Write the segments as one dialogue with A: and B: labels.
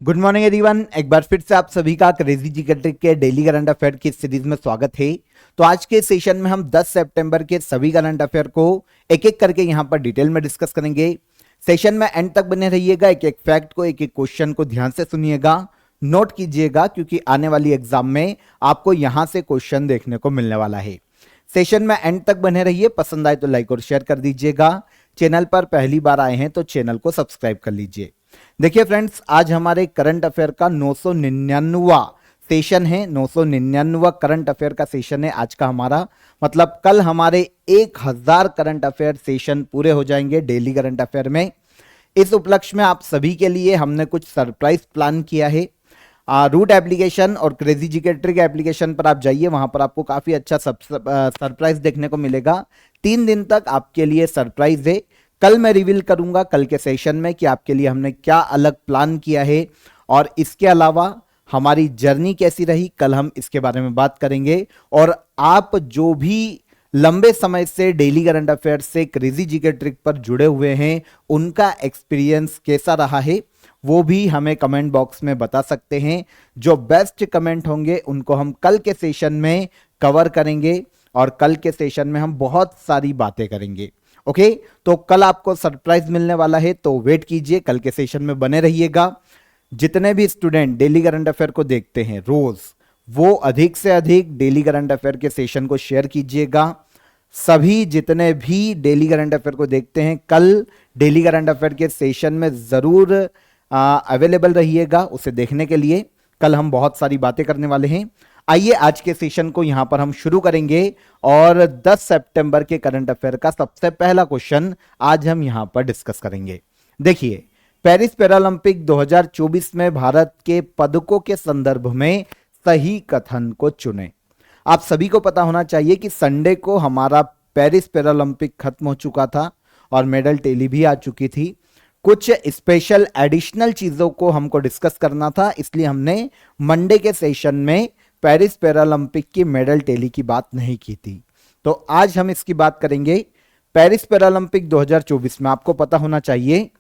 A: Good morning everyone. एक बार फिर से आप सभी का क्रेजी जीके ट्रिक के डेली करंट अफेयर की सीरीज में स्वागत है। तो आज के सेशन में हम 10 सितंबर के सभी करंट अफेयर को एक एक करके यहां पर डिटेल में डिस्कस करेंगे। सेशन में एंड तक बने रहिएगा, एक एक फैक्ट को, एक एक क्वेश्चन को ध्यान से सुनिएगा, नोट कीजिएगा, क्योंकि आने वाली एग्जाम में आपको यहां से क्वेश्चन देखने को मिलने वाला है। सेशन में एंड तक बने रहिए। पसंद आए तो लाइक और शेयर कर दीजिएगा। चैनल पर पहली बार आए हैं तो चैनल को सब्सक्राइब कर लीजिए। देखिए फ्रेंड्स, आज हमारे करंट अफेयर का 999वां सेशन है। 999वां करंट अफेयर का सेशन है आज का हमारा। मतलब कल हमारे 1000 करंट अफेयर सेशन पूरे हो जाएंगे डेली करंट अफेयर में। इस उपलक्ष्य में आप सभी के लिए हमने कुछ सरप्राइज प्लान किया है। रूट एप्लीकेशन और क्रेजी जीके ट्रिक एप्लीकेशन पर आप जाइए, वहां पर आपको काफी अच्छा सरप्राइज देखने को मिलेगा। 3 दिन तक आपके लिए सरप्राइज है। कल मैं रिवील करूंगा कल के सेशन में कि आपके लिए हमने क्या अलग प्लान किया है और इसके अलावा हमारी जर्नी कैसी रही, कल हम इसके बारे में बात करेंगे। और आप जो भी लंबे समय से डेली करंट अफेयर से क्रेजी जीके ट्रिक पर जुड़े हुए हैं, उनका एक्सपीरियंस कैसा रहा है वो भी हमें कमेंट बॉक्स में बता सकते हैं। जो बेस्ट कमेंट होंगे उनको हम कल के सेशन में कवर करेंगे और कल के सेशन में हम बहुत सारी बातें करेंगे। ओके, तो कल आपको सरप्राइज मिलने वाला है, तो वेट कीजिए, कल के सेशन में बने रहिएगा। जितने भी स्टूडेंट डेली करंट अफेयर को देखते हैं रोज, वो अधिक से अधिक डेली करंट अफेयर के सेशन को शेयर कीजिएगा। सभी जितने भी डेली करंट अफेयर को देखते हैं, कल डेली करंट अफेयर के सेशन में जरूर अवेलेबल रहिएगा उसे देखने के लिए। कल हम बहुत सारी बातें करने वाले हैं। आइए आज के सेशन को यहां पर हम शुरू करेंगे और 10 सितंबर के करंट अफेयर का सबसे पहला क्वेश्चन आज हम यहां पर डिस्कस करेंगे। देखिए, पेरिस पैरालंपिक 2024 में भारत के पदकों के संदर्भ में सही कथन को चुने। आप सभी को पता होना चाहिए कि संडे को हमारा पेरिस पैरालंपिक खत्म हो चुका था और मेडल टेली भी आ चुकी थी। कुछ स्पेशल एडिशनल चीजों को हमको डिस्कस करना था, इसलिए हमने मंडे के सेशन में पेरिस पैरालंपिक की मेडल टेली की बात नहीं की थी। तो आज हम इसकी बात करेंगे। पेरिस पैरालंपिक 2024 में आपको पता होना चाहिए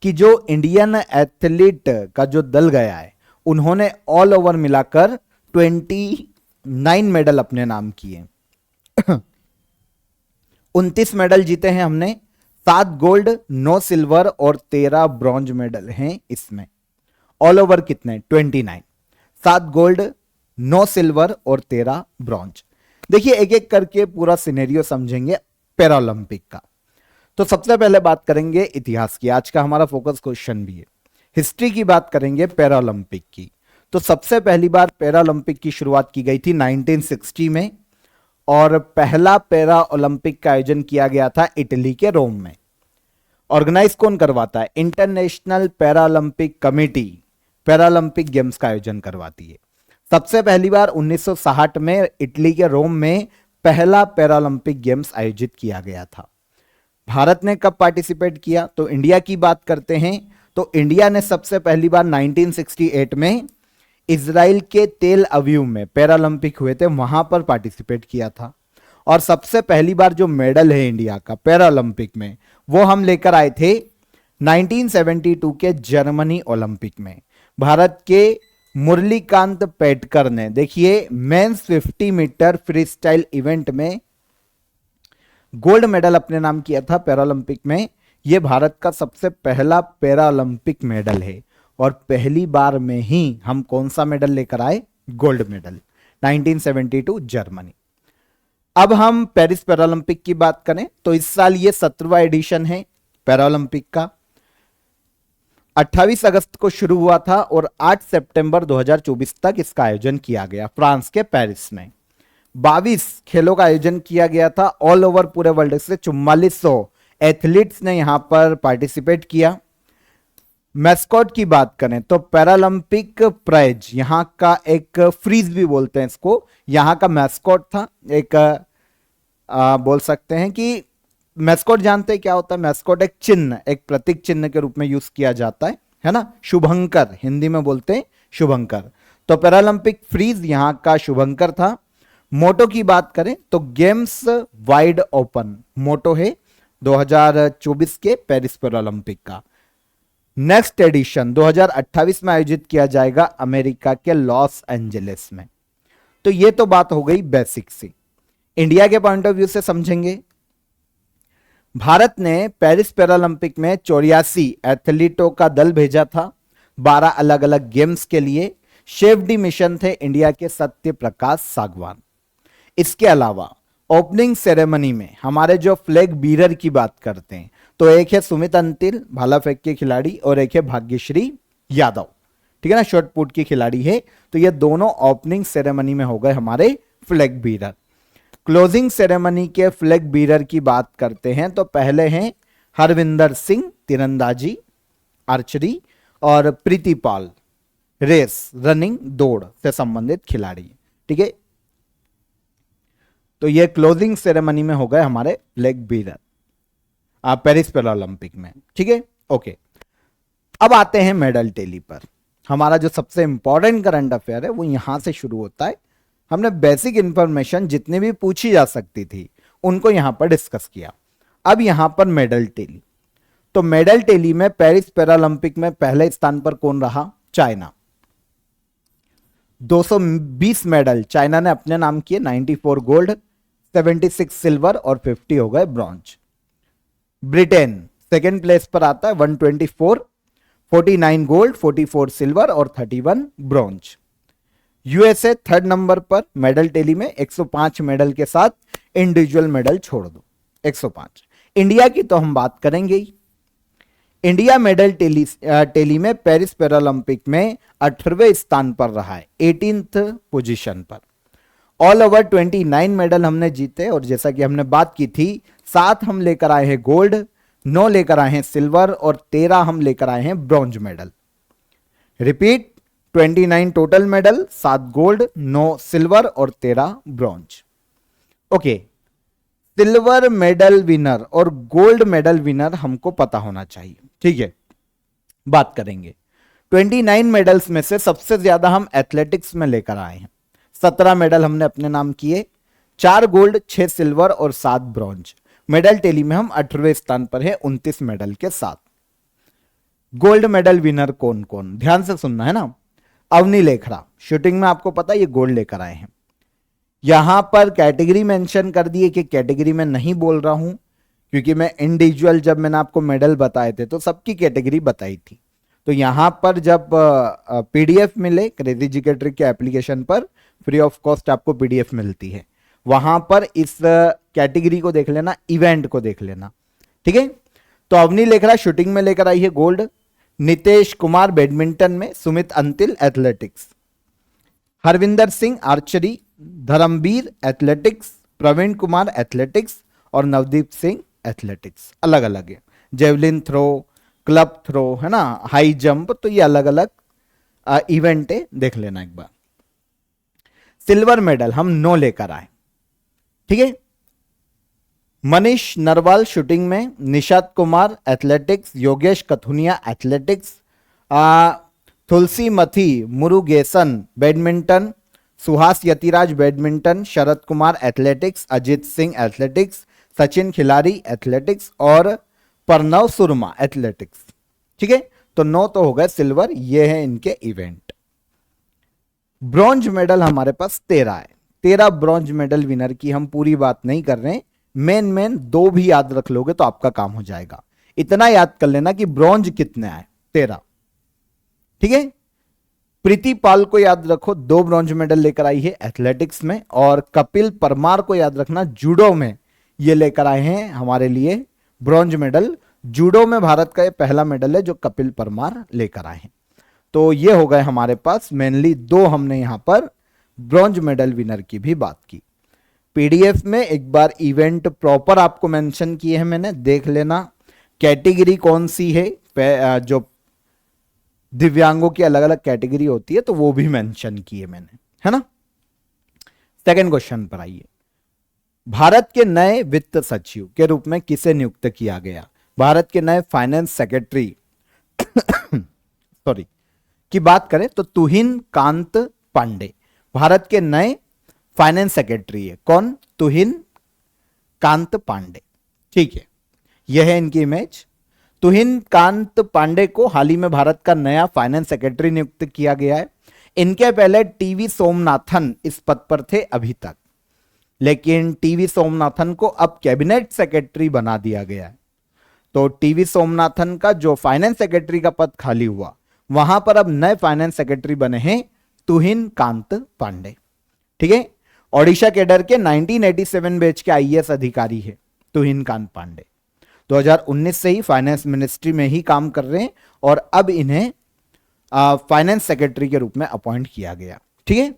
A: कि जो इंडियन एथलीट का जो दल गया है, उन्होंने ऑल ओवर मिलाकर 29 मेडल अपने नाम किए। 29 मेडल जीते हैं हमने। 7 गोल्ड, 9 सिल्वर और 13 ब्रॉन्ज मेडल हैं इसमें। ऑल ओवर कितने? 29। 7 गोल्ड, 9 सिल्वर और 13 ब्रॉन्ज। देखिए, एक एक करके पूरा सिनेरियो समझेंगे पैरालंपिक का। तो सबसे पहले बात करेंगे इतिहास की। आज का हमारा फोकस क्वेश्चन भी है, हिस्ट्री की बात करेंगे पैरालंपिक की। तो सबसे पहली बार पैरालंपिक की शुरुआत की गई थी 1960 में और पहला पैरा ओलंपिक का आयोजन किया गया था इटली के रोम में। ऑर्गेनाइज कौन करवाता है? International Paralympic committee Paralympic games का आयोजन करवाती है। सबसे पहली बार 1960 में इटली के रोम में पहला पैरालंपिक गेम्स आयोजित किया गया था। भारत ने कब पार्टिसिपेट किया? तो इंडिया की बात करते हैं तो इंडिया ने सबसे पहली बार 1968 में इजराइल के तेल अवीव में पैरालंपिक हुए थे, वहां पर पार्टिसिपेट किया था। और सबसे पहली बार जो मेडल है इंडिया का पैरालंपिक में, वो हम लेकर आए थे 1972 के जर्मनी ओलंपिक में। भारत के मुरलीकांत पेटकर ने, देखिए, men's 50 metre freestyle event में गोल्ड मेडल अपने नाम किया था पैरालंपिक में। यह भारत का सबसे पहला पैरालंपिक मेडल है और पहली बार में ही हम कौन सा मेडल लेकर आए? Gold medal, 1972 Germany. अब हम पेरिस पैरालंपिक की बात करें तो इस साल ये 17वां एडिशन है पैरालंपिक का। 28 अगस्त को शुरू हुआ था और 8 सितंबर 2024 तक इसका आयोजन किया गया फ्रांस के पेरिस में। 22 खेलों का आयोजन किया गया था। ऑल ओवर पूरे वर्ल्ड से 4400 एथलीट्स ने यहां पर पार्टिसिपेट किया। मैस्कॉट की बात करें तो पैरालंपिक प्राइज, यहां का एक फ्रीज भी बोलते हैं इसको, यहां का मैस्कॉट था। एक बोल सकते हैं कि मैस्कॉट जानते हैं क्या होता है? मैस्कॉट एक चिन्ह, एक प्रतीक चिन्ह के रूप में यूज किया जाता है ना। शुभंकर हिंदी में बोलते हैं, शुभंकर। तो पैरालंपिक फ्रीज यहां का शुभंकर था। मोटो की बात करें तो गेम्स वाइड ओपन मोटो है 2024 के पेरिस पैरालंपिक का। नेक्स्ट एडिशन 2028 में आयोजित किया जाएगा अमेरिका के लॉस एंजलिस में। तो ये तो बात हो गई बेसिक सी। इंडिया के पॉइंट ऑफ व्यू से समझेंगे। भारत ने पेरिस पैरालंपिक में 84 एथलीटों का दल भेजा था 12 अलग अलग गेम्स के लिए। शेफडी मिशन थे इंडिया के सत्य प्रकाश सागवान। इसके अलावा ओपनिंग सेरेमनी में हमारे जो फ्लैग बीरर की बात करते हैं तो एक है सुमित अंतिल भाला फेंक के खिलाड़ी और एक है भाग्यश्री यादव, ठीक है ना, शॉर्ट पुट की खिलाड़ी है। तो ये दोनों ओपनिंग सेरेमनी में हो गए हमारे फ्लैग बीरर। क्लोजिंग सेरेमनी के फ्लैग बीरर की बात करते हैं तो पहले हैं हरविंदर सिंह तीरंदाजी आर्चरी और प्रीति पाल रेस रनिंग दौड़ से संबंधित खिलाड़ी, ठीक है। तो ये क्लोजिंग सेरेमनी में हो गए हमारे फ्लैग बीरर पेरिस पैरालंपिक में, ठीक है, ओके। अब आते हैं मेडल टेली पर। हमारा जो सबसे इंपॉर्टेंट करंट अफेयर है वो यहां से शुरू होता है। हमने बेसिक इंफॉर्मेशन जितनी भी पूछी जा सकती थी उनको यहां पर डिस्कस किया। अब यहां पर मेडल टेली, तो मेडल टेली में पेरिस पैरालंपिक में पहले स्थान पर कौन रहा? चाइना। 220 मेडल चाइना ने अपने नाम किए, 94 गोल्ड, 76 सिल्वर और 50 हो गए ब्रॉन्ज। ब्रिटेन सेकेंड प्लेस पर आता है 124, 49 गोल्ड, 44 सिल्वर और 31 ब्रॉन्ज। यूएसए थर्ड नंबर पर मेडल टेली में 105 मेडल के साथ, इंडिविजुअल मेडल छोड़ दो 105। इंडिया की तो हम बात करेंगे ही। इंडिया मेडल टेली में पेरिस पैरालंपिक में 18वें स्थान पर रहा है, 18th पोजीशन पर। ऑल ओवर 29 मेडल हमने जीते और जैसा कि हमने बात की थी 7 हम लेकर आए हैं गोल्ड, 9 लेकर आए हैं सिल्वर और 13 हम लेकर आए हैं bronze medal. Repeat, 29 total medal, 7 gold, 9 silver और 13 bronze. Okay, silver medal winner और गोल्ड मेडल विनर हमको पता होना चाहिए, ठीक है, बात करेंगे। 29 मेडल्स में से सबसे ज्यादा हम एथलेटिक्स में लेकर आए हैं, 17 मेडल हमने अपने नाम किए, 4 गोल्ड, 6 सिल्वर और 7 ब्रॉन्ज। मेडल टेली में हम 18वें स्थान पर है 29 मेडल के साथ। गोल्ड मेडल विनर कौन कौन, ध्यान से सुनना है ना। अवनी लेखरा, शूटिंग में आपको पता ये गोल्ड लेकर आए हैं। यहां पर कैटेगरी मेंशन कर दिए कि कैटेगरी में नहीं बोल रहा हूं क्योंकि मैं इंडिविजुअल जब मैंने आपको मेडल बताए थे तो सबकी कैटेगरी बताई थी। तो यहां पर जब पीडीएफ मिले क्रेजी जीके ट्रिक के एप्लीकेशन पर फ्री ऑफ कॉस्ट आपको पीडीएफ मिलती है, वहां पर इस कैटेगरी को देख लेना, इवेंट को देख लेना, ठीक है। तो अवनी लेखरा शूटिंग में लेकर आई है गोल्ड, नितेश कुमार बैडमिंटन में, Sumit Antil athletics, Harvinder Singh archery, Dharambir athletics, Praveen Kumar athletics और नवदीप सिंह एथलेटिक्स। अलग अलग है, जेवलिन थ्रो, क्लब थ्रो, है ना, हाई जंप, तो ये अलग अलग इवेंट है, देख लेना एक बार। सिल्वर मेडल हम 9 लेकर आए, ठीक है। मनीष नरवाल शूटिंग में, Nishad Kumar athletics, Yogesh Kathuniya athletics, Thulasimathi Murugesan badminton, Suhas Yathiraj badminton, Sharad Kumar athletics, Ajeet Singh athletics, Sachin Khilari athletics और प्रणव सुरमा एथलेटिक्स, ठीक है। तो 9 तो हो गए सिल्वर, ये है इनके इवेंट। ब्रॉन्ज मेडल हमारे पास 13 है, 13 ब्रॉन्ज मेडल विनर की हम पूरी बात नहीं कर रहे हैं, मेन 2 भी याद रख लोगे तो आपका काम हो जाएगा। इतना याद कर लेना कि ब्रॉन्ज कितने आए, 13, ठीक है। प्रीति पाल को याद रखो, 2 ब्रॉन्ज मेडल लेकर आई है एथलेटिक्स में, और कपिल परमार को याद रखना, जूडो में ये लेकर आए हैं हमारे लिए ब्रॉन्ज मेडल। जूडो में भारत का ये पहला मेडल है जो कपिल परमार लेकर आए हैं। तो ये हो गए हमारे पास मेनली 2 हमने यहां पर ब्रॉन्ज मेडल विनर की भी बात की। पीडीएफ में एक बार इवेंट प्रॉपर आपको मेंशन किए हैं मैंने, देख लेना। कैटेगरी कौन सी है, जो दिव्यांगों की अलग अलग कैटेगरी होती है तो वो भी मेंशन किए मैंने, है ना। सेकंड क्वेश्चन पर आइए। भारत के नए वित्त सचिव के रूप में किसे नियुक्त किया गया? भारत के नए फाइनेंस सेक्रेटरी सॉरी की बात करें तो तुहिन कांत पांडे भारत के नए फाइनेंस सेक्रेटरी है। कौन? तुहिन कांत पांडे, ठीक है। यह है इनकी इमेज। तुहिन कांत पांडे को हाल ही में भारत का नया फाइनेंस सेक्रेटरी नियुक्त किया गया है। इनके पहले टीवी सोमनाथन इस पद पर थे अभी तक, लेकिन टीवी सोमनाथन को अब कैबिनेट सेक्रेटरी बना दिया गया है। तो टीवी सोमनाथन का जो फाइनेंस सेक्रेटरी का पद खाली हुआ, वहां पर अब नए फाइनेंस सेक्रेटरी बने हैं तुहिन कांत पांडे। ठीक है, ओडिशा कैडर के 1987 बैच के आईएएस अधिकारी है तुहिन कांत पांडे। 2019 से ही फाइनेंस मिनिस्ट्री में ही काम कर रहे हैं और अब इन्हें फाइनेंस सेक्रेटरी के रूप में अपॉइंट किया गया। ठीक है,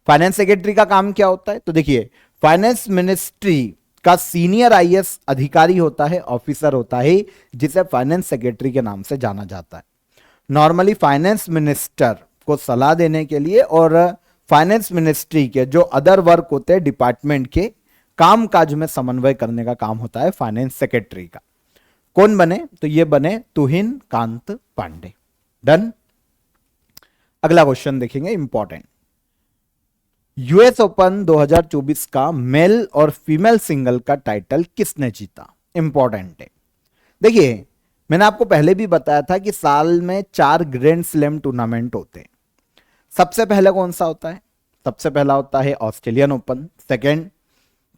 A: फाइनेंस सेक्रेटरी का काम क्या होता है? तो देखिए, फाइनेंस मिनिस्ट्री का सीनियर आईएएस अधिकारी होता है, ऑफिसर होता है, जिसे फाइनेंस सेक्रेटरी के नाम से जाना जाता है। नॉर्मली फाइनेंस मिनिस्टर को सलाह देने के लिए और फाइनेंस मिनिस्ट्री के जो अदर वर्क होते हैं डिपार्टमेंट के काम काज में समन्वय करने का काम होता है फाइनेंस सेक्रेटरी का। कौन बने? तो ये बने तुहिन कांत पांडे। डन। अगला क्वेश्चन देखेंगे, इंपॉर्टेंट। यूएस ओपन 2024 का मेल और फीमेल सिंगल का टाइटल किसने जीता? इंपॉर्टेंट है। देखिए, मैंने आपको पहले भी बताया था कि साल में 4 ग्रैंड स्लैम टूर्नामेंट होते हैं। सबसे पहले कौन सा होता है? सबसे पहला होता है Australian open, second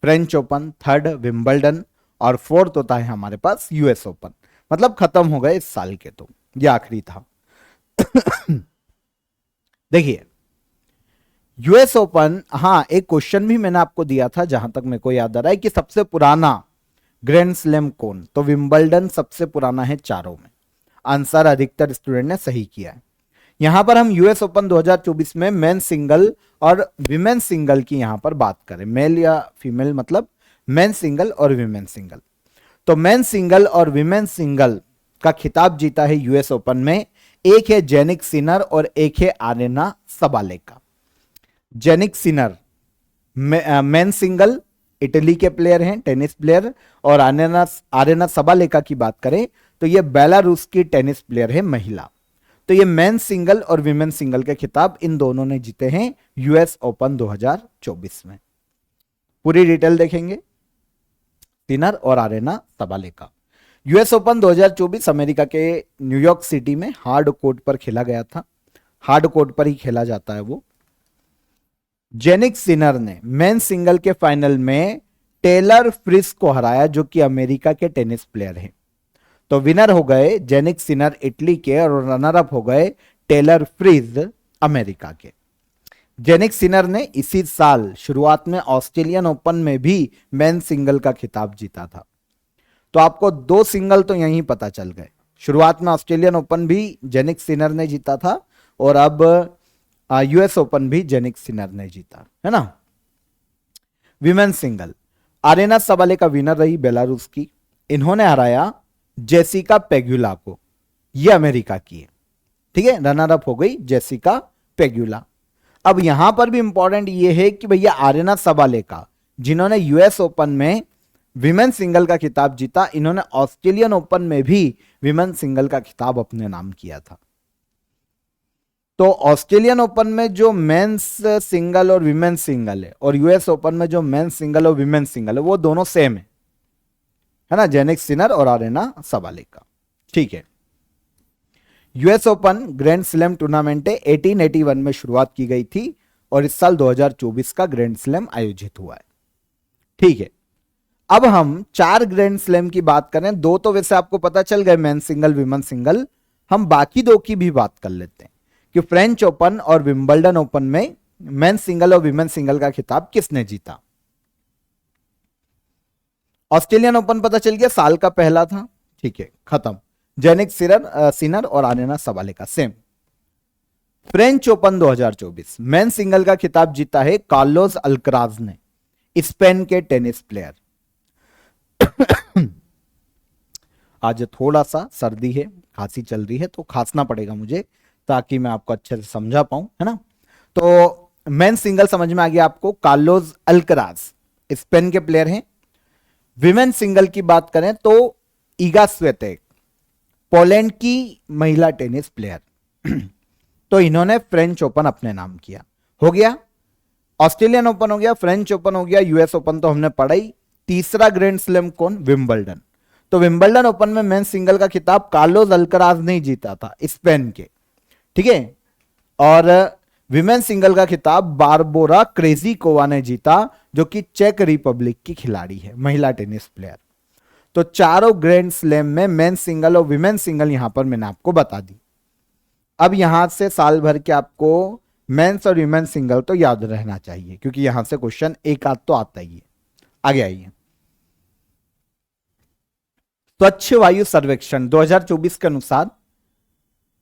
A: French open, third Wimbledon और फोर्थ होता है हमारे पास यूएस ओपन। मतलब खत्म हो गए इस साल के, तो ये आखिरी था। देखिए, यूएस ओपन, हाँ एक क्वेश्चन भी मैंने आपको दिया था जहां तक मेरे को याद आ रहा है कि सबसे पुराना ग्रैंड स्लैम कौन? तो विंबलडन सबसे पुराना है चारों में। आंसर अधिकतर स्टूडेंट ने सही किया है। यहां पर हम यूएस ओपन 2024 में मेन सिंगल और विमेन सिंगल की यहां पर बात करें, मेल या फीमेल, मतलब मेन सिंगल और विमेन सिंगल। तो मेन सिंगल और विमेन सिंगल का खिताब जीता है यूएस ओपन में। एक है जेनिक सिनर और एक है arena सबालेका। Jannik Sinner men single Italy के प्लेयर हैं, टेनिस प्लेयर, और आरेना सबालेका की बात करें तो ये बेलारूस की टेनिस प्लेयर है, महिला। तो ये मेन सिंगल और विमेन सिंगल के खिताब इन दोनों ने जीते हैं यूएस ओपन 2024 में। पूरी डिटेल देखेंगे, सिनर और आरेना सबालेका। यूएस ओपन 2024 अमेरिका के न्यूयॉर्क सिटी में हार्ड कोर्ट पर खेला गया था। हार्ड कोर्ट पर ही खेला जाता है वो। जेनिक सिनर ने मेन सिंगल के फाइनल में टेलर फ्रिस को हराया, जो कि अमेरिका के टेनिस प्लेयर हैं। तो विनर हो गए जेनिक सिनर इटली के और रनर अप हो गए टेलर फ्रिज अमेरिका के। जेनिक सिनर ने इसी साल शुरुआत में ऑस्ट्रेलियन ओपन में भी मेन सिंगल का खिताब जीता था। तो आपको 2 सिंगल तो यहीं पता चल गए। शुरुआत में ऑस्ट्रेलियन ओपन भी जेनिक सिनर ने जीता था और अब यूएस ओपन भी जेनिक सिनर ने जीता है ना। विमेन सिंगल, आरेना सबालेका विनर रही बेलारूस की। इन्होंने हराया जेसिका पेगुला को, ये अमेरिका की है। ठीक है, रनर अप हो गई जेसिका पेगुला। अब यहां पर भी इंपॉर्टेंट ये है कि भैया आरेना सबालेका, जिन्होंने यूएस ओपन में विमेन सिंगल का खिताब जीता, इन्होंने ऑस्ट्रेलियन ओपन में भी विमेन सिंगल का खिताब अपने नाम किया था। तो ऑस्ट्रेलियन ओपन में जो मेंस सिंगल और विमेन सिंगल है और यूएस ओपन में जो मेंस सिंगल और विमेन सिंगल है वो दोनों सेम है ना, जेनिक सिनर और आरेना सबालेका। ठीक है, US open grand slam tournament 1881 में शुरुआत की गई थी और इस साल 2024 का ग्रैंड स्लैम आयोजित हुआ है। ठीक है, अब हम 4 ग्रैंड स्लैम की बात करें। 2 तो वैसे आपको पता चल गए, मेन सिंगल विमेन सिंगल। हम बाकी 2 की भी बात कर लेते हैं कि फ्रेंच ओपन और विंबलडन ओपन में मेन सिंगल और विमेन सिंगल का खिताब किसने जीता। ऑस्ट्रेलियन ओपन पता चल गया, साल का पहला था। ठीक है, खत्म। जेनिक सिनर और arena सबालेका same. French open 2024 men single का खिताब जीता है कार्लोस अल्कराज ने, स्पेन के टेनिस प्लेयर। आज थोड़ा सा सर्दी है, खांसी चल रही है, तो खांसना पड़ेगा मुझे ताकि मैं आपको अच्छे से समझा पाऊं, है ना। तो मेन सिंगल समझ में आ गया आपको, कार्लोस अल्कराज स्पेन के प्लेयर हैं। विमेन सिंगल की बात करें तो ईगा स्विएटेक पोलैंड की महिला टेनिस प्लेयर। तो इन्होंने फ्रेंच ओपन अपने नाम किया। हो गया, ऑस्ट्रेलियन ओपन हो गया, फ्रेंच ओपन हो गया, यूएस ओपन तो हमने पढ़ा ही। तीसरा ग्रैंड स्लैम कौन? विंबलडन। तो विंबलडन ओपन में मेंस सिंगल का खिताब कार्लोस अल्कराज ने जीता था, स्पेन के, ठीक है। और विमेन सिंगल का खिताब बारबोरा क्रेजिकोवा ने जीता, जो कि चेक रिपब्लिक की खिलाड़ी है, महिला टेनिस प्लेयर। तो चारों ग्रैंड स्लैम में मेन सिंगल और विमेन सिंगल यहां पर मैंने आपको बता दी। अब यहां से साल भर के आपको मेंस और विमेन सिंगल तो याद रहना चाहिए, क्योंकि यहां से क्वेश्चन एक आध तो आता ही है। आगे आइए, स्वच्छ वायु सर्वेक्षण 2024 के अनुसार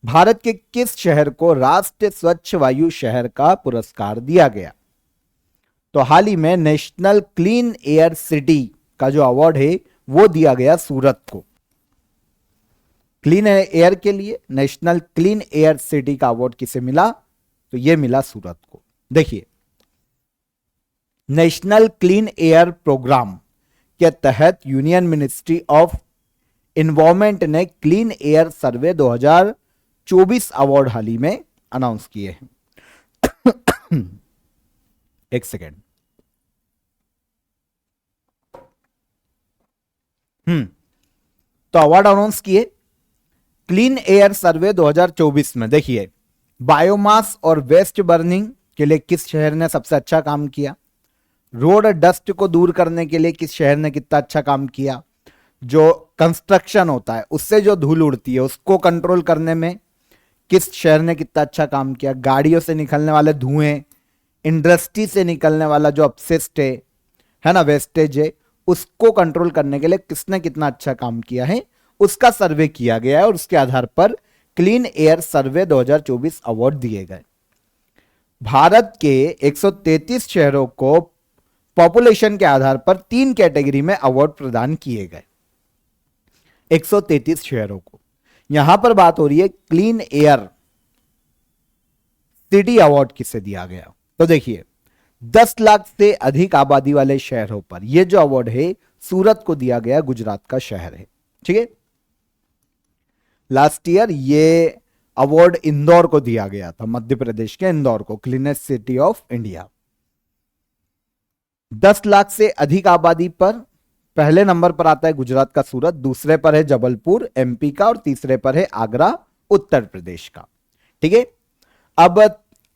A: भारत के किस शहर को राष्ट्रीय स्वच्छ वायु शहर का पुरस्कार दिया गया? तो हाल ही में नेशनल क्लीन एयर सिटी का जो अवार्ड है वो दिया गया सूरत को। क्लीन एयर के लिए नेशनल क्लीन एयर सिटी का अवार्ड किसे मिला? तो ये मिला सूरत को। देखिए, नेशनल क्लीन एयर प्रोग्राम के तहत यूनियन मिनिस्ट्री ऑफ एनवायरमेंट ने क्लीन एयर सर्वे 2024 अवार्ड हाल ही में अनाउंस किए हैं। एक सेकेंड। तो अवार्ड अनाउंस किए क्लीन एयर सर्वे 2024 में। देखिए, बायोमास और वेस्ट बर्निंग के लिए किस शहर ने सबसे अच्छा काम किया? रोड डस्ट को दूर करने के लिए किस शहर ने कितना अच्छा काम किया? जो कंस्ट्रक्शन होता है उससे जो धूल उड़ती है उसको कंट्रोल करने में किस शहर ने कितना अच्छा काम किया? गाड़ियों से निकलने वाले धुएं, इंडस्ट्री से निकलने वाला जो अपशिष्ट है ना, वेस्टेज है, उसको कंट्रोल करने के लिए किसने कितना अच्छा काम किया है, उसका सर्वे किया गया है और उसके आधार पर क्लीन एयर सर्वे 2024 अवार्ड दिए गए। भारत के 133 शहरों को पॉपुलेशन के आधार पर 3 कैटेगरी में अवार्ड प्रदान किए गए। 133 शहरों को। यहां पर बात हो रही है क्लीन एयर सिटी अवार्ड किसे दिया गया? तो देखिए, 10 लाख से अधिक आबादी वाले शहरों पर यह जो अवार्ड है सूरत को दिया गया, गुजरात का शहर है, ठीक है। लास्ट ईयर ये अवार्ड इंदौर को दिया गया था, मध्य प्रदेश के इंदौर को, cleanest city of India. 10 lakh से अधिक आबादी पर पहले नंबर पर आता है गुजरात का सूरत, दूसरे पर है जबलपुर एमपी का और तीसरे पर है आगरा उत्तर प्रदेश का, ठीक है। अब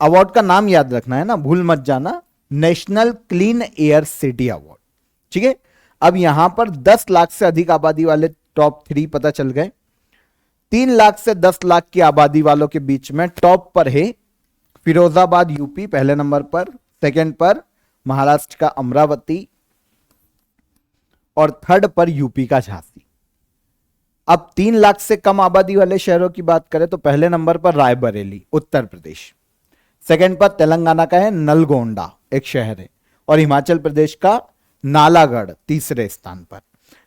A: अवार्ड का नाम याद रखना है ना, भूल मत जाना, national clean air city award, ठीक है। अब यहां पर 10 लाख से अधिक आबादी वाले टॉप 3 पता चल गए। 3 लाख से 10 लाख की आबादी वालों के बीच में टॉप पर है फिरोजाबाद यूपी पहले नंबर पर, सेकंड पर महाराष्ट्र का अमरावती और थर्ड पर यूपी का झांसी। अब 3 लाख से कम आबादी वाले शहरों की बात करें तो पहले नंबर पर रायबरेली उत्तर प्रदेश, सेकंड पर तेलंगाना का है नलगोंडा एक शहर है, और हिमाचल प्रदेश का नालागढ़ तीसरे स्थान पर।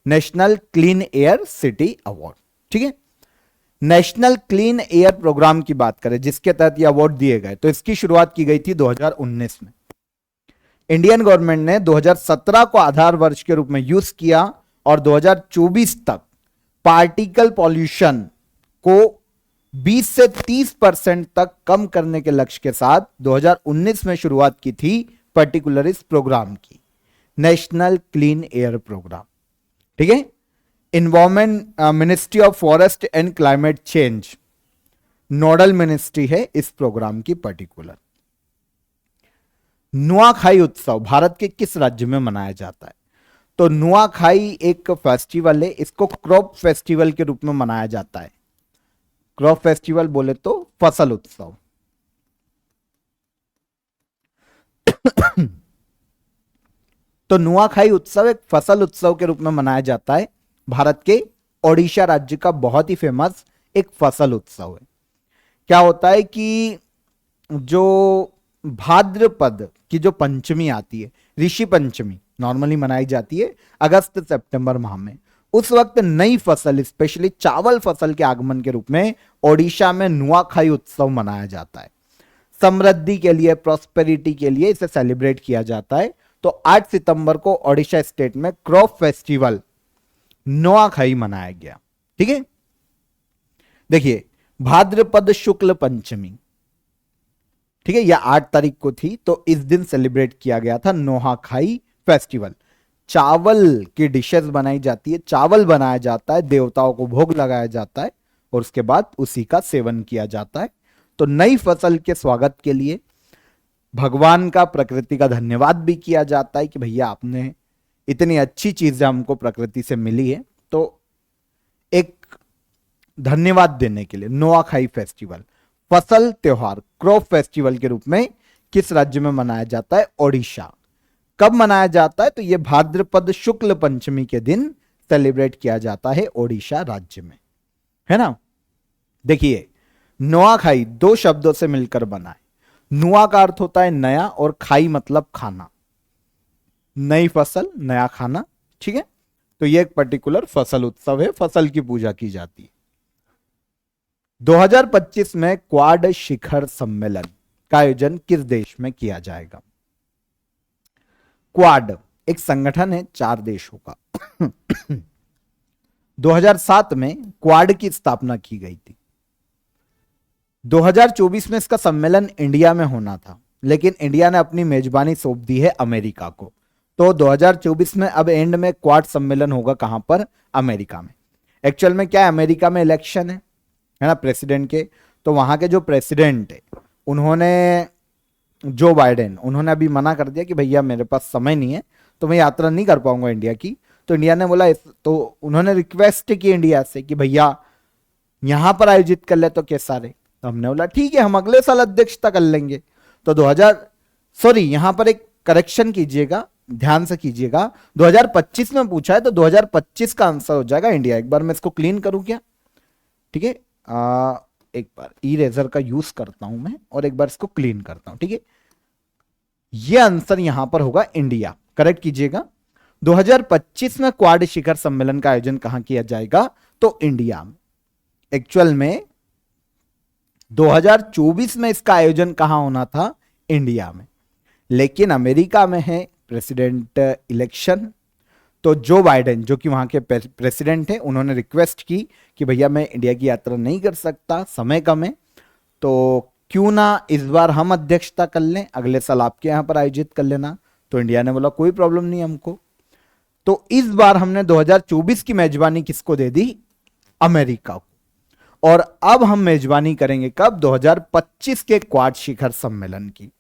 A: National clean air city award, ठीक है। नेशनल क्लीन एयर प्रोग्राम की बात करें जिसके तहत ये अवार्ड दिए गए, तो इसकी शुरुआत की गई थी 2019 में। इंडियन गवर्नमेंट ने 2017 को आधार वर्ष के रूप में यूज किया और 2024 तक पार्टिकल पॉल्यूशन को 20 से 30% तक कम करने के लक्ष्य के साथ 2019 में शुरुआत की थी पर्टिकुलर इस प्रोग्राम की, नेशनल क्लीन एयर प्रोग्राम, ठीक है। Environment ministry of forest and climate change nodal ministry है इस प्रोग्राम की पर्टिकुलर। नुआखाई उत्सव भारत के किस राज्य में मनाया जाता है? तो नुआखाई एक फेस्टिवल है, इसको क्रॉप फेस्टिवल के रूप में मनाया जाता है। क्रॉप फेस्टिवल बोले तो फसल उत्सव। तो नुआखाई उत्सव एक फसल उत्सव के रूप में मनाया जाता है, भारत के ओडिशा राज्य का बहुत ही फेमस एक फसल उत्सव है। क्या होता है कि जो भाद्रपद की जो पंचमी आती है, ऋषि पंचमी नॉर्मली मनाई जाती है अगस्त सितंबर माह में, उस वक्त नई फसल स्पेशली चावल फसल के आगमन के रूप में ओडिशा में नुआखाई उत्सव मनाया जाता है। समृद्धि के लिए, प्रॉस्पेरिटी के लिए इसे सेलिब्रेट किया जाता है। तो 8 सितंबर को ओडिशा स्टेट में क्रॉप फेस्टिवल नुआखाई मनाया गया, ठीक है। देखिए, भाद्रपद शुक्ल पंचमी, ठीक है, यह 8 तारीख को थी, तो इस दिन सेलिब्रेट किया गया था नुआखाई फेस्टिवल। चावल की डिशेस बनाई जाती है, चावल बनाया जाता है, देवताओं को भोग लगाया जाता है और उसके बाद उसी का सेवन किया जाता है। तो नई फसल के स्वागत के लिए भगवान का, प्रकृति का धन्यवाद भी किया जाता है कि भैया आपने इतनी अच्छी चीजें हमको प्रकृति से मिली है। तो एक धन्यवाद देने के लिए नोआखाई फेस्टिवल, फसल त्योहार, क्रॉप फेस्टिवल के रूप में किस राज्य में मनाया जाता है? ओडिशा। कब मनाया जाता है? तो यह भाद्रपद शुक्ल पंचमी के दिन सेलिब्रेट किया जाता है ओडिशा राज्य में, है ना। देखिए, नोआखाई दो शब्दों से मिलकर बना है। नुआ का अर्थ होता है नया और खाई मतलब खाना, नई फसल, नया खाना, ठीक है। तो यह एक पर्टिकुलर फसल उत्सव है, फसल की पूजा की जाती है। 2025 में क्वाड शिखर सम्मेलन का आयोजन किस देश में किया जाएगा? क्वाड एक संगठन है 4 देशों का। 2007 में क्वाड की स्थापना की गई थी। 2024 में इसका सम्मेलन इंडिया में होना था, लेकिन इंडिया ने अपनी मेजबानी सौंप दी है अमेरिका को। तो 2024 में अब एंड में क्वाड सम्मेलन होगा कहां पर? अमेरिका में। एक्चुअल में क्या है, अमेरिका में इलेक्शन है ना प्रेसिडेंट के। तो वहां के जो प्रेसिडेंट है उन्होंने, जो बाइडेन, उन्होंने अभी मना कर दिया कि भैया मेरे पास समय नहीं है तो मैं यात्रा नहीं कर पाऊंगा इंडिया की। तो इंडिया ने बोला, तो उन्होंने रिक्वेस्ट की इंडिया से कि भैया यहां पर आयोजित कर ले तो कैसा रहे। तो हमने बोला ठीक है, हम अगले साल अध्यक्षता कर लेंगे। तो यहां पर एक करेक्शन कीजिएगा, ध्यान से कीजिएगा, 2025 में पूछा है तो 2025 का आंसर हो जाएगा इंडिया। एक बार मैं इसको क्लीन करूं क्या? ठीक है, एक बार इरेजर का यूज करता हूं मैं और एक बार इसको क्लीन करता हूं, ठीक है। यह आंसर यहां पर होगा इंडिया, करेक्ट कीजिएगा। 2025 में क्वाड शिखर सम्मेलन का आयोजन कहां किया जाएगा? तो इंडिया में। एक्चुअल में 2024 में इसका आयोजन कहां होना था? इंडिया में, लेकिन अमेरिका में है प्रेसिडेंट इलेक्शन। तो जो बाइडेन, जो कि वहां के प्रेसिडेंट हैं, उन्होंने रिक्वेस्ट की कि भैया मैं इंडिया की यात्रा नहीं कर सकता, समय कम है, तो क्यों ना इस बार हम अध्यक्षता कर लें, अगले साल आपके यहां पर आयोजित कर लेना। तो इंडिया ने बोला कोई प्रॉब्लम नहीं हमको। तो इस बार हमने 2024 की मेजबानी किसको दे दी? अमेरिका को। और अब हम मेजबानी करेंगे कब? 2025 के क्वाड शिखर सम्मेलन की।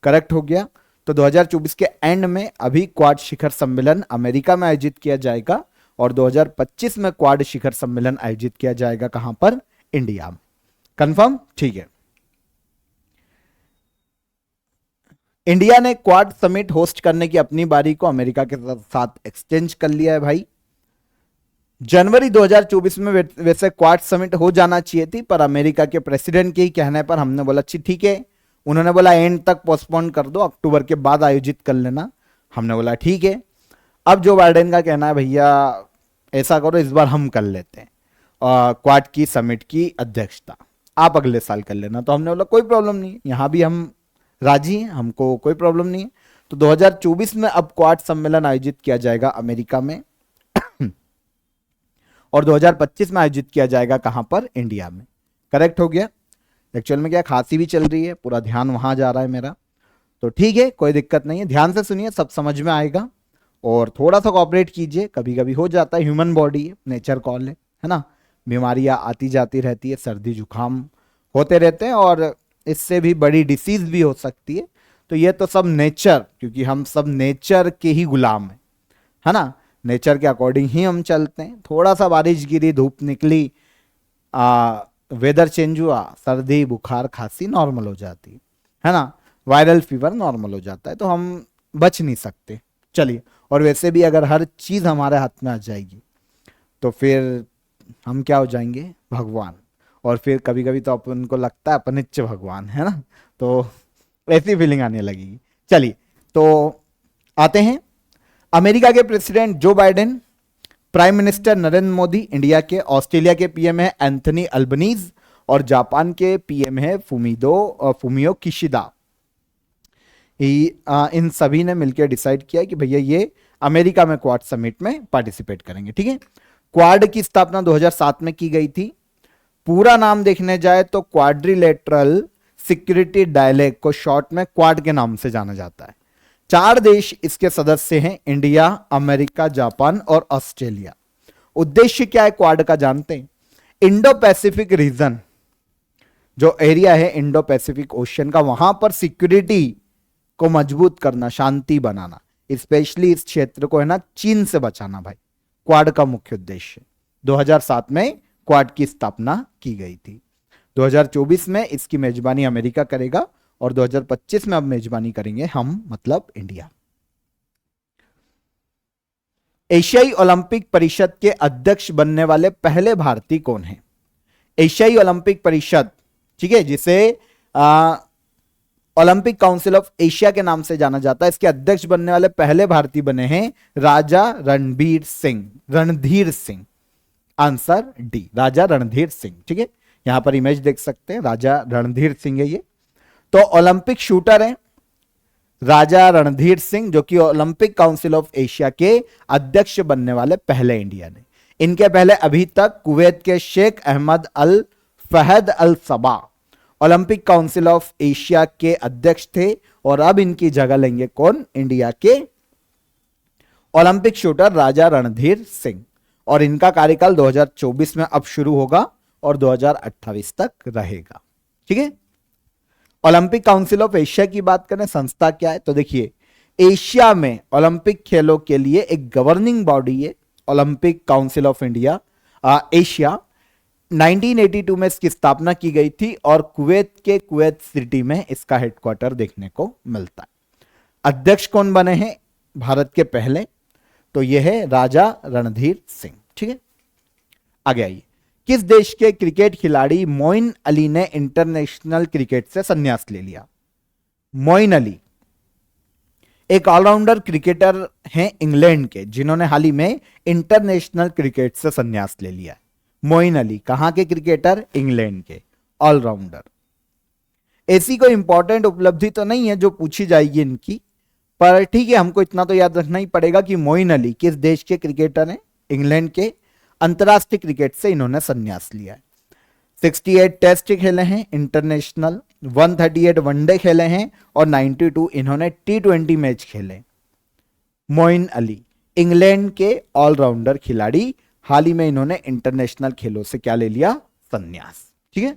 A: करेक्ट हो गया। तो 2024 के एंड में अभी क्वाड शिखर सम्मेलन अमेरिका में आयोजित किया जाएगा और 2025 में क्वाड शिखर सम्मेलन आयोजित किया जाएगा कहां पर? इंडिया में। कंफर्म? ठीक है। इंडिया ने क्वाड समिट होस्ट करने की अपनी बारी को अमेरिका के साथ एक्सचेंज कर लिया है भाई। जनवरी 2024 में वैसे क्वाड समिट हो जाना चाहिए थी, पर अमेरिका के प्रेसिडेंट के ही कहने पर हमने बोला ठीक है। उन्होंने बोला एंड तक पोस्टपोन कर दो, अक्टूबर के बाद आयोजित कर लेना। हमने बोला ठीक है। अब जो बाइडेन का कहना है भैया ऐसा करो, इस बार हम कर लेते हैं क्वाड की समिट की अध्यक्षता, आप अगले साल कर लेना। तो हमने बोला कोई प्रॉब्लम नहीं, यहां भी हम राजी हैं, हमको कोई प्रॉब्लम नहीं है। तो 2024 में अब क्वाड सम्मेलन आयोजित किया जाएगा अमेरिका में और 2025 में आयोजित किया जाएगा कहां पर? इंडिया में। करेक्ट हो गया। एक्चुअल में क्या, खांसी भी चल रही है, पूरा ध्यान वहां जा रहा है मेरा। तो ठीक है, कोई दिक्कत नहीं है, ध्यान से सुनिए, सब समझ में आएगा और थोड़ा सा कोऑपरेट कीजिए। कभी कभी हो जाता है, ह्यूमन बॉडी है, नेचर कॉल है ना। बीमारियां आती जाती रहती है, सर्दी जुकाम होते रहते हैं और इससे भी बड़ी डिसीज भी हो सकती है। तो ये तो सब नेचर, क्योंकि हम सब नेचर के ही गुलाम है ना, नेचर के अकॉर्डिंग ही हम चलते हैं। थोड़ा सा बारिश गिरी, धूप निकली, वेदर चेंज हुआ, सर्दी बुखार खांसी नॉर्मल हो जाती है ना, वायरल फीवर नॉर्मल हो जाता है, तो हम बच नहीं सकते। चलिए, और वैसे भी अगर हर चीज हमारे हाथ में आ जाएगी तो फिर हम क्या हो जाएंगे? भगवान। और फिर कभी कभी तो अपन को लगता है अपनिच्छ भगवान, है ना, तो ऐसी फीलिंग आने लगेगी। चलिए, तो आते हैं अमेरिका के president Joe Biden, prime minister Narendra Modi India के, ऑस्ट्रेलिया के पीएम है एंथनी अल्बनीज और जापान के पीएम है फुमियो किशिदा। इन सभी ने मिलकर डिसाइड किया कि भैया ये अमेरिका में क्वाड समिट में पार्टिसिपेट करेंगे। ठीक है, क्वाड की स्थापना 2007 में की गई थी। पूरा नाम देखने जाए तो क्वाड्रिलेटरल सिक्योरिटी डायलॉग को शॉर्ट में क्वाड के नाम से जाना जाता है। 4 देश इसके सदस्य हैं, इंडिया, अमेरिका, जापान और ऑस्ट्रेलिया। उद्देश्य क्या है क्वाड का जानते हैं? इंडो पैसिफिक रीजन, जो एरिया है इंडो पैसिफिक ओशियन का, वहां पर सिक्योरिटी को मजबूत करना, शांति बनाना, स्पेशली इस क्षेत्र को है ना चीन से बचाना भाई, क्वाड का मुख्य उद्देश्य। 2007 में क्वाड की स्थापना की गई थी। 2024 में इसकी मेजबानी अमेरिका करेगा और 2025 में अब मेजबानी करेंगे हम, मतलब इंडिया। एशियाई ओलंपिक परिषद के अध्यक्ष बनने वाले पहले भारतीय कौन हैं? एशियाई ओलंपिक परिषद, ठीक है, जिसे ओलंपिक काउंसिल ऑफ एशिया के नाम से जाना जाता है, इसके अध्यक्ष बनने वाले पहले भारतीय बने हैं राजा रणधीर सिंह। आंसर डी, राजा रणधीर सिंह। ठीक है, यहां पर इमेज देख सकते हैं, राजा रणधीर सिंह है ये। तो ओलंपिक शूटर है राजा रणधीर सिंह, जो कि ओलंपिक काउंसिल ऑफ एशिया के अध्यक्ष बनने वाले पहले इंडियन है। इनके पहले अभी तक कुवैत के शेख अहमद अल फहद अल सबा ओलंपिक काउंसिल ऑफ एशिया के अध्यक्ष थे, और अब इनकी जगह लेंगे कौन? इंडिया के ओलंपिक शूटर राजा रणधीर सिंह। और इनका कार्यकाल 2024 में अब शुरू होगा और 2028 तक रहेगा। ठीक है, ओलंपिक काउंसिल ऑफ एशिया की बात करें, संस्था क्या है? तो देखिए, एशिया में ओलंपिक खेलों के लिए एक गवर्निंग बॉडी है Olympic council of India Asia. 1982 में इसकी स्थापना की गई थी और कुवैत के कुवैत सिटी में इसका हेडक्वार्टर देखने को मिलता है। अध्यक्ष कौन बने हैं भारत के पहले? तो यह है राजा रणधीर सिंह। ठीक है, आगे आइए। किस देश के क्रिकेट खिलाड़ी मोइन अली ने इंटरनेशनल क्रिकेट से संन्यास ले लिया? मोइन अली एक ऑलराउंडर क्रिकेटर हैं इंग्लैंड के, जिन्होंने हाल ही में इंटरनेशनल क्रिकेट से संन्यास ले लिया। मोइन अली कहां के क्रिकेटर? इंग्लैंड के ऑलराउंडर। ऐसी कोई इंपॉर्टेंट उपलब्धि तो नहीं है जो पूछी जाएगी इनकी, पर ठीक है, हमको इतना तो याद रखना ही पड़ेगा कि मोइन अली किस देश के क्रिकेटर हैं? इंग्लैंड के। अंतरराष्ट्रीय क्रिकेट से इन्होंने संन्यास लिया है। 68 टेस्ट खेले हैं इंटरनेशनल, 138 वनडे खेले हैं और 92 इन्होंने T20 मैच खेले। मोइन अली इंग्लैंड के ऑलराउंडर खिलाड़ी, हाल ही में इन्होंने इंटरनेशनल खेलों से क्या ले लिया? संन्यास। ठीक है,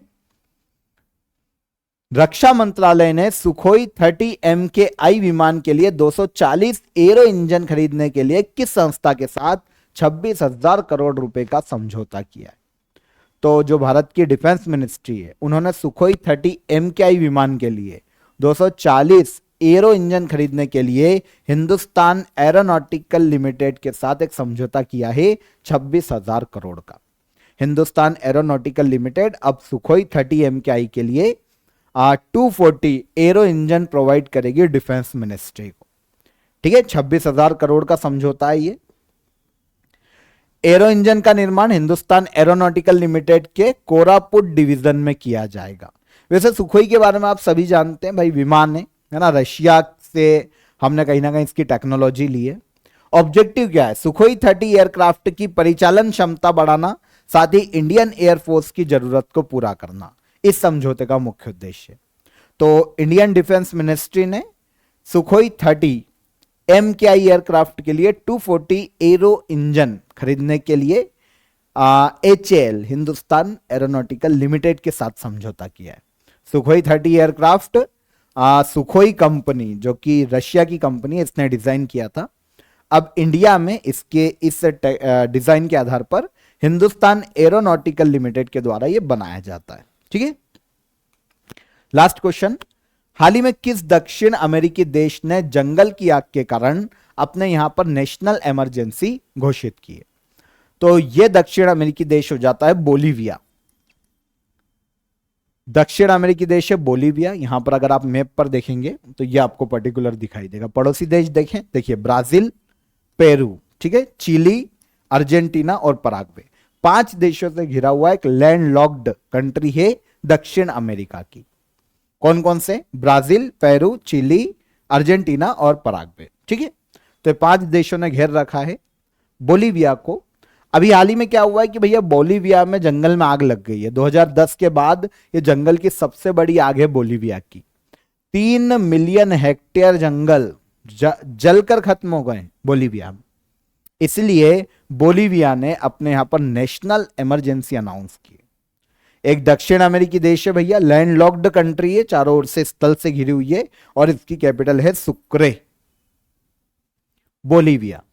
A: रक्षा मंत्रालय ने सुखोई 30 MKI विमान के लिए 240 एरो इंजन खरीदने के लिए किस संस्था के साथ 26,000 करोड़ रुपए का समझौता किया है? तो जो भारत की डिफेंस मिनिस्ट्री है, उन्होंने सुखोई 30 MKI विमान के लिए 240 एरो इंजन खरीदने के लिए हिंदुस्तान एरोनॉटिकल लिमिटेड के साथ एक समझौता किया है 26,000 करोड़ का। हिंदुस्तान एरोनॉटिकल लिमिटेड अब सुखोई 30 MKI के लिए 240 एरो इंजन प्रोवाइड करेगी डिफेंस मिनिस्ट्री को। ठीक है, 26,000 करोड़ का समझौता है ये। एरो इंजन का निर्माण हिंदुस्तान एरोनॉटिकल लिमिटेड के कोरापुट डिवीजन में किया जाएगा। वैसे सुखोई के बारे में आप सभी जानते हैं भाई, विमान है ना, रशिया से हमने कहीं ना कहीं इसकी टेक्नोलॉजी ली है। ऑब्जेक्टिव क्या है? सुखोई 30 एयरक्राफ्ट की परिचालन क्षमता बढ़ाना, साथ ही इंडियन एयरफोर्स की जरूरत को पूरा करना, इस समझौते का मुख्य उद्देश्य। तो इंडियन डिफेंस मिनिस्ट्री ने सुखोई 30 MKI एयरक्राफ्ट के लिए 240 एरो इंजन खरीदने के लिए HAL हिंदुस्तान एरोनॉटिकल लिमिटेड के साथ समझौता किया है। सुखोई 30 एयरक्राफ्ट सुखोई कंपनी, जो कि रशिया की कंपनी है, इसने डिजाइन किया था। अब इंडिया में इसके इस डिजाइन के आधार पर हिंदुस्तान एरोनॉटिकल लिमिटेड के द्वारा यह बनाया जाता है। ठीक है, लास्ट क्वेश्चन। हाल ही में किस दक्षिण अमेरिकी देश ने जंगल की आग के कारण अपने यहां पर नेशनल इमरजेंसी घोषित की है? तो यह दक्षिण अमेरिकी देश हो जाता है बोलीविया। दक्षिण अमेरिकी देश है बोलीविया। यहां पर अगर आप मैप पर देखेंगे तो यह आपको पर्टिकुलर दिखाई देगा। पड़ोसी देश देखें, देखिए ब्राजील, पेरू, ठीक है, चिली, अर्जेंटीना और पराग्वे, 5 देशों से घिरा हुआ एक लैंडलॉक्ड कंट्री है दक्षिण अमेरिका की। कौन कौन से? ब्राजील, पेरू, चिली, अर्जेंटीना और पराग्वे। ठीक है, तो 5 देशों ने घेर रखा है बोलीविया को। अभी हाल ही में क्या हुआ है कि भैया बोलीविया में जंगल में आग लग गई है। 2010 के बाद ये जंगल की सबसे बड़ी आग है बोलीविया की। 3 मिलियन हेक्टेयर जंगल जलकर खत्म हो गए बोलीविया में। इसलिए बोलीविया ने अपने यहां पर नेशनल इमरजेंसी अनाउंस की। एक दक्षिण अमेरिकी देश है भैया, लैंडलॉक्ड कंट्री है, चारों ओर से स्थल से घिरी हुई है और इसकी कैपिटल है सुक्रे। बोलीविया,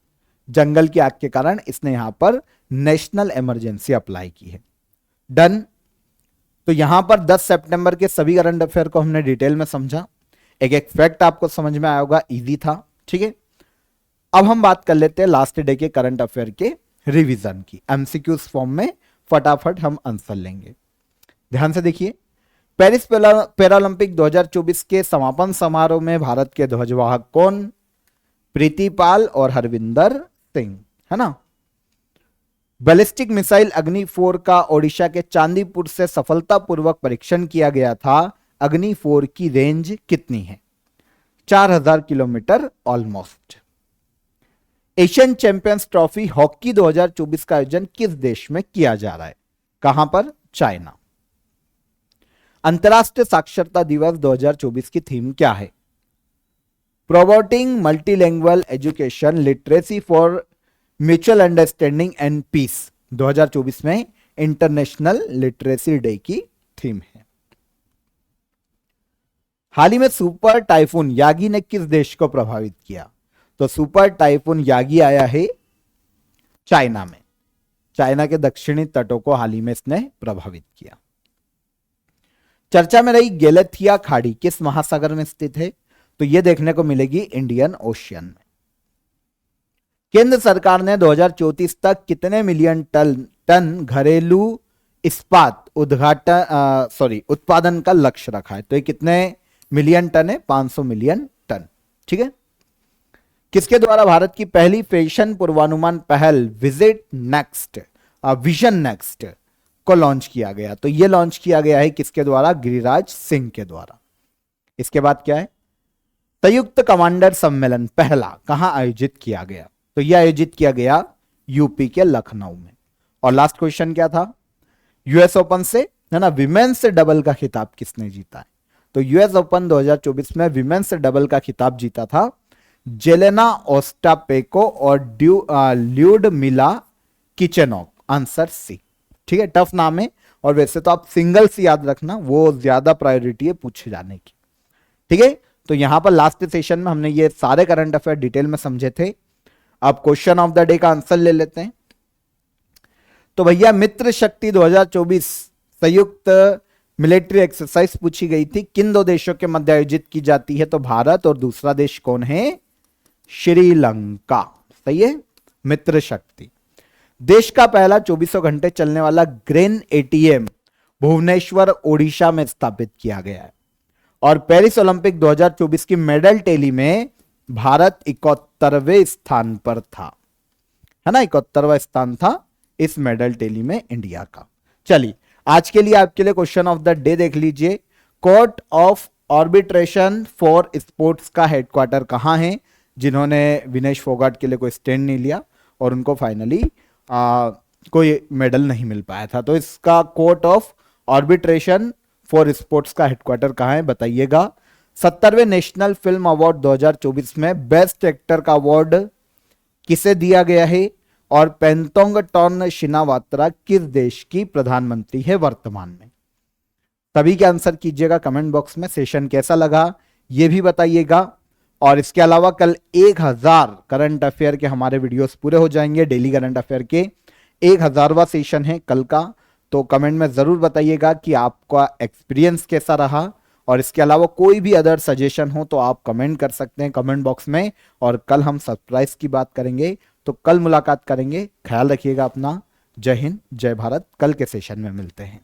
A: जंगल की आग के कारण इसने यहां पर नेशनल इमरजेंसी अप्लाई की है। डन। तो यहां पर 10 सितंबर के सभी करंट अफेयर को हमने डिटेल में समझा। एक एक फैक्ट आपको समझ में आया होगा, इजी था, ठीक है। अब हम बात कर लेते हैं लास्ट डे के करंट अफेयर के रिवीजन की। एमसीक्यूज फॉर्म में फटाफट हम आंसर लेंगे। ध्यान से देखिए, पेरिस पैरालंपिक 2024 के समापन समारोह में भारत के ध्वजवाहक कौन? प्रीति पाल और हरविंदर सिंह, है ना। बैलिस्टिक मिसाइल अग्नि 4 का ओडिशा के चांदीपुर से सफलतापूर्वक परीक्षण किया गया था। अग्नि 4 की रेंज कितनी है? 4000 kilometre almost. Asian champions trophy hockey 2024 का आयोजन किस देश में किया जा रहा है? कहां पर? चाइना। अंतर्राष्ट्रीय साक्षरता दिवस 2024 की थीम क्या है? Promoting multilanguage education literacy for mutual understanding and peace. 2024 में इंटरनेशनल लिटरेसी डे की थीम है। हाल ही में सुपर टाइफून यागी ने किस देश को प्रभावित किया? तो सुपर टाइफून यागी आया है चाइना में। चाइना के दक्षिणी तटों को हाल ही में इसने प्रभावित किया। चर्चा में रही गैलेथिया खाड़ी किस महासागर में स्थित है? तो यह देखने को मिलेगी इंडियन ओशियन में। केंद्र सरकार ने 2034 तक कितने मिलियन टन घरेलू इस्पात उत्पादन का लक्ष्य रखा है? तो ये कितने मिलियन टन है? 500 मिलियन टन, ठीक है। किसके द्वारा भारत की पहली फैशन पूर्वानुमान पहल विजन नेक्स्ट को लॉन्च किया गया? तो यह लॉन्च किया गया है किसके द्वारा? गिरिराज सिंह के द्वारा। इसके बाद क्या है? संयुक्त कमांडर सम्मेलन पहला कहां आयोजित किया गया? तो यह आयोजित किया गया यूपी के लखनऊ में। और लास्ट क्वेश्चन क्या था? यूएस ओपन से, है ना, विमेन्स डबल का खिताब किसने जीता है? तो यूएस ओपन 2024 में विमेन्स डबल का खिताब जीता था जेलेना ओस्टापेंको और ल्यूडमिला किचेनोक। आंसर सी, ठीक है। टफ नाम है और वैसे तो आप सिंगल्स याद रखना, वो ज्यादा प्रायोरिटी है पूछे जाने की, ठीक है। तो यहां पर लास्ट सेशन में हमने ये सारे करंट अफेयर डिटेल में समझे थे। अब क्वेश्चन ऑफ द डे का आंसर ले लेते हैं। तो भैया मित्र शक्ति 2024 संयुक्त मिलिट्री एक्सरसाइज पूछी गई थी, किन दो देशों के मध्य आयोजित की जाती है? तो भारत और दूसरा देश कौन है? श्रीलंका। सही है, मित्र शक्ति। देश का पहला 24 घंटे चलने वाला ग्रेन एटीएम भुवनेश्वर ओडिशा में स्थापित किया गया है। और पेरिस ओलंपिक 2024 की मेडल टैली में भारत 71वें स्थान पर था, है ना। 71वां स्थान था इस मेडल टैली में इंडिया का। चलिए आज के लिए आपके लिए क्वेश्चन ऑफ द डे देख लीजिए। Court of arbitration for sports का हेडक्वार्टर कहां है? जिन्होंने विनेश फोगाट के लिए कोई स्टैंड नहीं लिया और उनको फाइनली कोई मेडल नहीं मिल पाया था। तो इसका court of arbitration for sports का हेडक्वार्टर कहां है बताइएगा। 70वें नेशनल फिल्म अवार्ड 2024 में बेस्ट एक्टर का अवार्ड किसे दिया गया है? और पेंटोंगटोन शिनावात्रा किस देश की प्रधानमंत्री है वर्तमान में? सभी के आंसर कीजिएगा कमेंट बॉक्स में। सेशन कैसा लगा ये भी बताइएगा। और इसके अलावा कल 1000 करंट अफेयर के हमारे वीडियोस पूरे हो जाएंगे। डेली करंट अफेयर के 1000वां सेशन है कल का। तो कमेंट में जरूर बताइएगा कि आपका एक्सपीरियंस कैसा रहा। और इसके अलावा कोई भी अदर सजेशन हो तो आप कमेंट कर सकते हैं कमेंट बॉक्स में। और कल हम सरप्राइज की बात करेंगे, तो कल मुलाकात करेंगे। ख्याल रखिएगा अपना। जय हिंद, जय भारत। कल के सेशन में मिलते हैं।